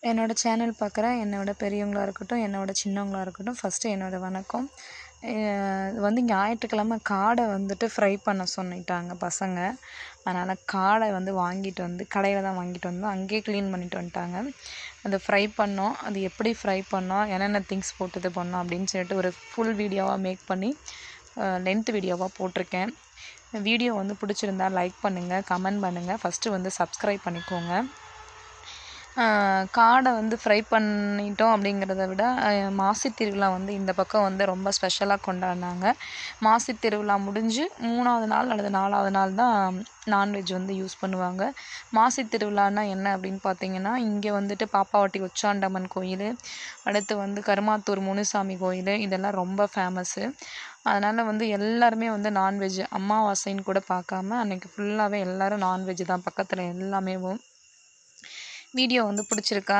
என்னோட சேனல் பார்க்குற என்னோட பெரியவங்களா இருக்கட்டும், என்னோட சின்னவங்களா இருக்கட்டும், ஃபஸ்ட்டு என்னோட வணக்கம். இது வந்து ஞாயிற்றுக்கிழமை காடை வந்துட்டு ஃப்ரை பண்ண சொல்லிட்டாங்க பசங்க. அதனால் காடை வந்து வாங்கிட்டு வந்து கடையில் தான் வாங்கிட்டு வந்தோம். அங்கேயே க்ளீன் பண்ணிட்டு வந்துட்டாங்க. அதை ஃப்ரை பண்ணோம். அது எப்படி ஃப்ரை பண்ணோம், என்னென்ன திங்ஸ் போட்டு இது பண்ணோம் அப்படின்னு சொல்லிட்டு ஒரு ஃபுல் வீடியோவாக மேக் பண்ணி லென்த் வீடியோவாக போட்டிருக்கேன். வீடியோ வந்து பிடிச்சிருந்தா லைக் பண்ணுங்கள், கமெண்ட் பண்ணுங்கள். ஃபஸ்ட்டு வந்து சப்ஸ்கிரைப் பண்ணிக்கோங்க. காடை வந்து ஃப்ரை பண்ணிட்டோம் அப்படிங்கிறத விட மாசி திருவிழா வந்து இந்த பக்கம் வந்து ரொம்ப ஸ்பெஷலாக கொண்டாடினாங்க. மாசி திருவிழா முடிஞ்சு 3வது நாள் அல்லது 4வது நாள் தான் நான்வெஜ் வந்து யூஸ் பண்ணுவாங்க. மாசி திருவிழான்னா என்ன அப்படின்னு பார்த்தீங்கன்னா, இங்கே வந்துட்டு பாப்பாவட்டி உச்சாண்டம்மன் கோயில், அடுத்து வந்து கருமாத்தூர் முனுசாமி கோயில், இதெல்லாம் ரொம்ப ஃபேமஸ்ஸு. அதனால் வந்து எல்லாருமே வந்து நான்வெஜ் அமாவாசைன்னு கூட பார்க்காம அன்றைக்கி ஃபுல்லாகவே எல்லோரும் நான்வெஜ் தான் பக்கத்தில் எல்லாமேவும். வீடியோ வந்து பிடிச்சிருக்கா?